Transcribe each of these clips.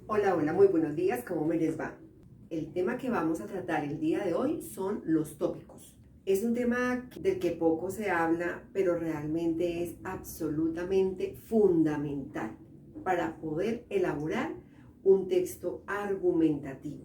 Hola, hola, muy buenos días, ¿cómo me les va? El tema que vamos a tratar el día de hoy son los tópicos. Es un tema del que poco se habla, pero realmente es absolutamente fundamental para poder elaborar un texto argumentativo.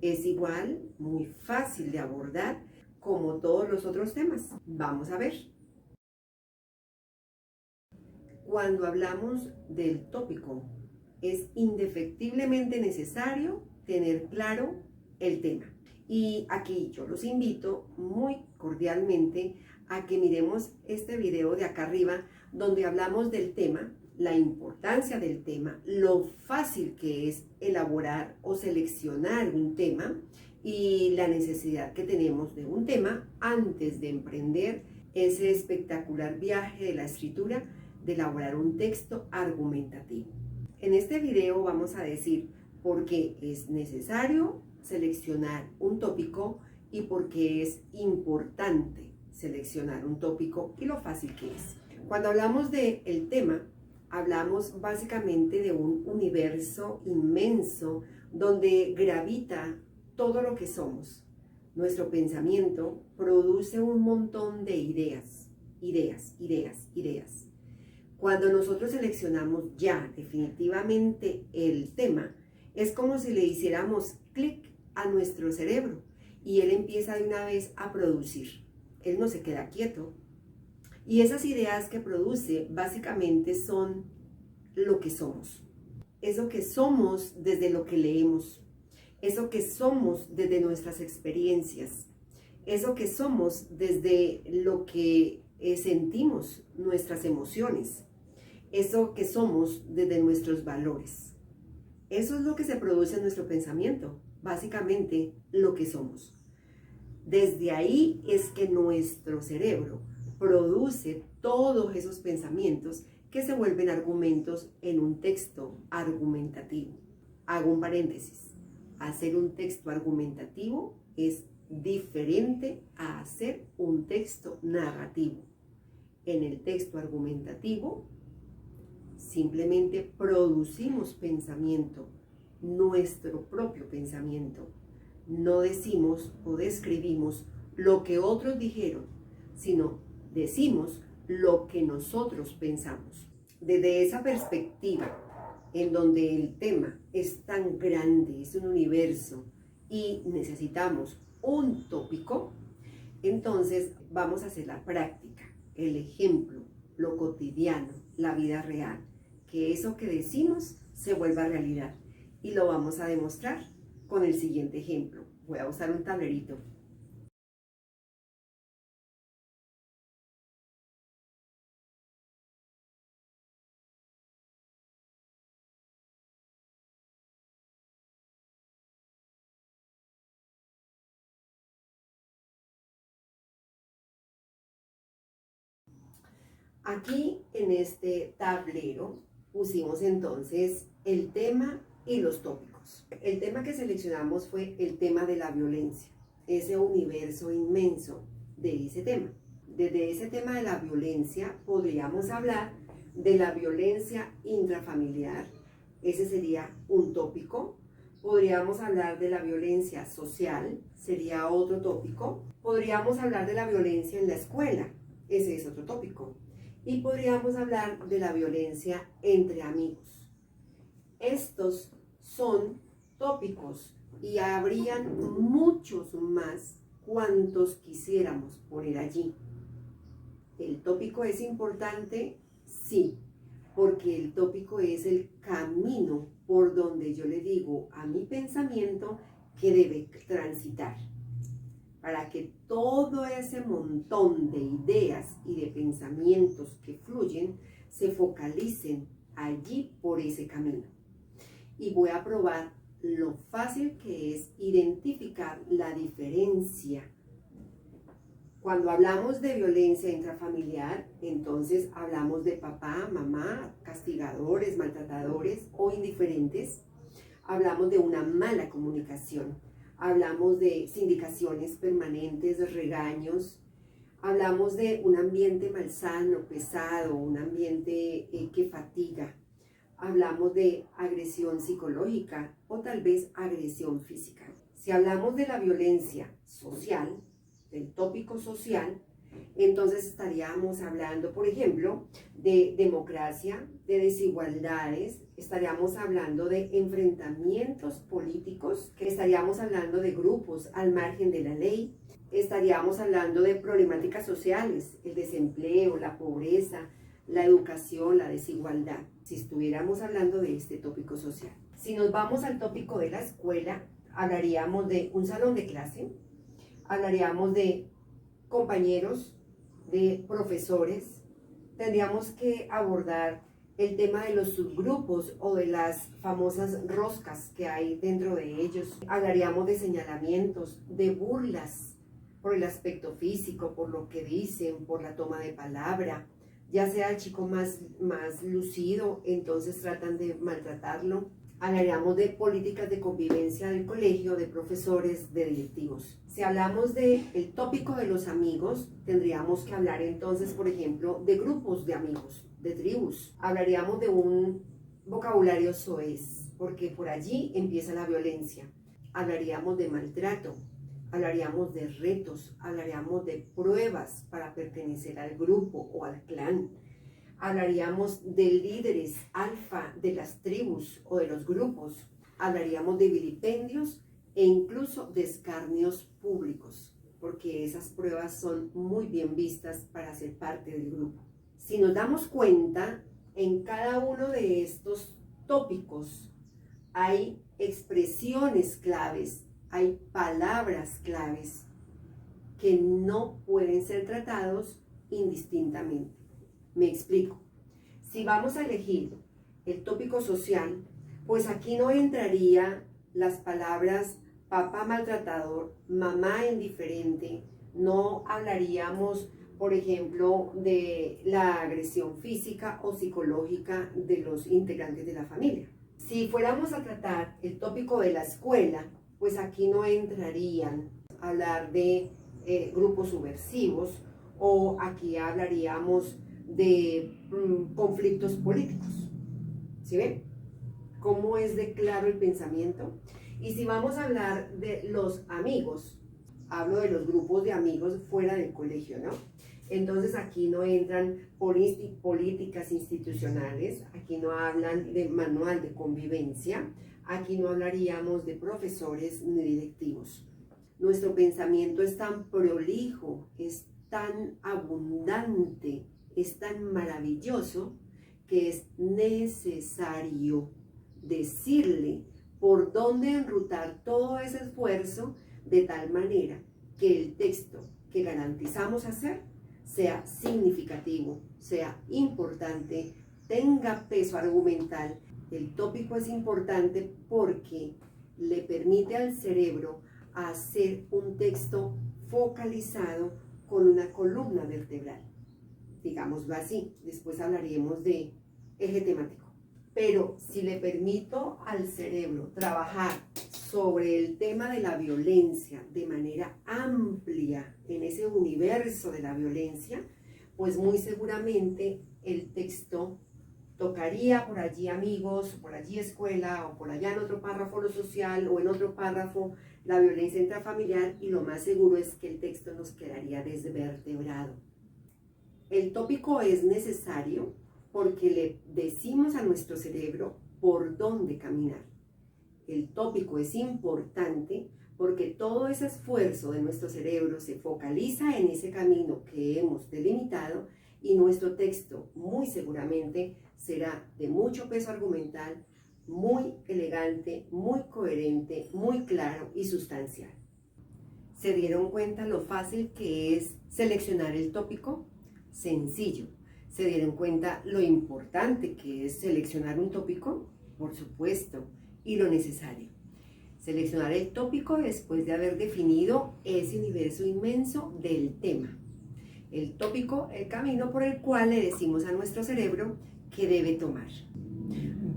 Es igual, muy fácil de abordar como todos los otros temas. Vamos a ver. Cuando hablamos del tópico, es indefectiblemente necesario tener claro el tema. Y aquí yo los invito muy cordialmente a que miremos este video de acá arriba donde hablamos del tema, la importancia del tema, lo fácil que es elaborar o seleccionar un tema y la necesidad que tenemos de un tema antes de emprender ese espectacular viaje de la escritura de elaborar un texto argumentativo. En este video vamos a decir por qué es necesario seleccionar un tópico y por qué es importante seleccionar un tópico y lo fácil que es. Cuando hablamos del tema, hablamos básicamente de un universo inmenso donde gravita todo lo que somos. Nuestro pensamiento produce un montón de ideas. Cuando nosotros seleccionamos ya definitivamente el tema, es como si le hiciéramos clic a nuestro cerebro y él empieza de una vez a producir. Él no se queda quieto. Y esas ideas que produce básicamente son lo que somos. Eso que somos desde lo que leemos. Eso que somos desde nuestras experiencias. Eso que somos desde lo que sentimos, nuestras emociones. Eso que somos desde nuestros valores. Eso es lo que se produce en nuestro pensamiento, básicamente lo que somos. Desde ahí es que nuestro cerebro produce todos esos pensamientos que se vuelven argumentos en un texto argumentativo. Hago un paréntesis. Hacer un texto argumentativo es diferente a hacer un texto narrativo. En el texto argumentativo simplemente producimos pensamiento, nuestro propio pensamiento. No decimos o describimos lo que otros dijeron, sino decimos lo que nosotros pensamos. Desde esa perspectiva, en donde el tema es tan grande, es un universo y necesitamos un tópico, entonces vamos a hacer la práctica, el ejemplo, lo cotidiano, la vida real, que eso que decimos se vuelva realidad. Y lo vamos a demostrar con el siguiente ejemplo. Voy a usar un tablerito. Aquí en este tablero pusimos entonces el tema y los tópicos. El tema que seleccionamos fue el tema de la violencia, ese universo inmenso de ese tema. Desde ese tema de la violencia podríamos hablar de la violencia intrafamiliar, ese sería un tópico. Podríamos hablar de la violencia social, sería otro tópico. Podríamos hablar de la violencia en la escuela, ese es otro tópico. Y podríamos hablar de la violencia entre amigos. Estos son tópicos y habrían muchos más cuantos quisiéramos poner allí. ¿El tópico es importante? Sí, porque el tópico es el camino por donde yo le digo a mi pensamiento que debe transitar, para que todo ese montón de ideas y de pensamientos que fluyen se focalicen allí por ese camino. Y voy a probar lo fácil que es identificar la diferencia. Cuando hablamos de violencia intrafamiliar, entonces hablamos de papá, mamá, castigadores, maltratadores o indiferentes. Hablamos de una mala comunicación. Hablamos de sindicaciones permanentes, regaños. Hablamos de un ambiente malsano, pesado, un ambiente que fatiga. Hablamos hablamos de agresión psicológica o tal vez agresión física. Si hablamos de la violencia social, del tópico social, entonces estaríamos hablando, por ejemplo, de democracia, de desigualdades, estaríamos hablando de enfrentamientos políticos, que estaríamos hablando de grupos al margen de la ley, estaríamos hablando de problemáticas sociales, el desempleo, la pobreza, la educación, la desigualdad, si estuviéramos hablando de este tópico social. Si nos vamos al tópico de la escuela, hablaríamos de un salón de clase, hablaríamos de compañeros, de profesores, tendríamos que abordar el tema de los subgrupos o de las famosas roscas que hay dentro de ellos. Hablaríamos de señalamientos, de burlas por el aspecto físico, por lo que dicen, por la toma de palabra. Ya sea el chico más lucido, entonces tratan de maltratarlo. Hablaríamos de políticas de convivencia del colegio, de profesores, de directivos. Si hablamos del tópico de los amigos, tendríamos que hablar entonces, por ejemplo, de grupos de amigos, de tribus. Hablaríamos de un vocabulario soez, porque por allí empieza la violencia. Hablaríamos de maltrato, hablaríamos de retos, hablaríamos de pruebas para pertenecer al grupo o al clan. Hablaríamos de líderes alfa de las tribus o de los grupos. Hablaríamos de vilipendios e incluso de escarnios públicos, porque esas pruebas son muy bien vistas para ser parte del grupo. Si nos damos cuenta, en cada uno de estos tópicos hay expresiones claves, hay palabras claves que no pueden ser tratados indistintamente. Me explico. Si vamos a elegir el tópico social, pues aquí no entraría las palabras papá maltratador, mamá indiferente, no hablaríamos, por ejemplo, de la agresión física o psicológica de los integrantes de la familia. Si fuéramos a tratar el tópico de la escuela, pues aquí no entrarían a hablar de grupos subversivos, o aquí hablaríamos de conflictos políticos. ¿Sí ven? ¿Cómo es de claro el pensamiento? Y si vamos a hablar de los amigos, hablo de los grupos de amigos fuera del colegio, ¿no? Entonces aquí no entran políticas institucionales, aquí no hablan de manual de convivencia, aquí no hablaríamos de profesores ni directivos. Nuestro pensamiento es tan prolijo, es tan abundante, es tan maravilloso que es necesario decirle por dónde enrutar todo ese esfuerzo de tal manera que el texto que garantizamos hacer sea significativo, sea importante, tenga peso argumental. El tópico es importante porque le permite al cerebro hacer un texto focalizado con una columna vertebral, digámoslo así. Después hablaríamos de eje temático. Pero si le permito al cerebro trabajar sobre el tema de la violencia de manera amplia en ese universo de la violencia, pues muy seguramente el texto tocaría por allí amigos, por allí escuela, o por allá en otro párrafo lo social, o en otro párrafo la violencia intrafamiliar, y lo más seguro es que el texto nos quedaría desvertebrado. El tópico es necesario porque le decimos a nuestro cerebro por dónde caminar. El tópico es importante porque todo ese esfuerzo de nuestro cerebro se focaliza en ese camino que hemos delimitado, y nuestro texto muy seguramente será de mucho peso argumental, muy elegante, muy coherente, muy claro y sustancial. ¿Se dieron cuenta lo fácil que es seleccionar el tópico? Sencillo. ¿Se dieron cuenta lo importante que es seleccionar un tópico? Por supuesto, y lo necesario. Seleccionar el tópico después de haber definido ese universo inmenso del tema. El tópico, el camino por el cual le decimos a nuestro cerebro que debe tomar.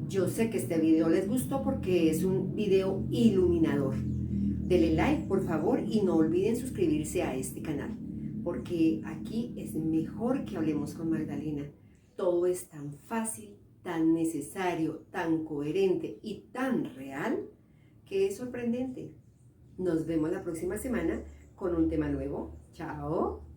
Yo sé que este video les gustó porque es un video iluminador. Denle like, por favor, y no olviden suscribirse a este canal, porque aquí es mejor que hablemos con Magdalena. Todo es tan fácil tan necesario, tan coherente y tan real que es sorprendente. Nos vemos la próxima semana con un tema nuevo. Chao.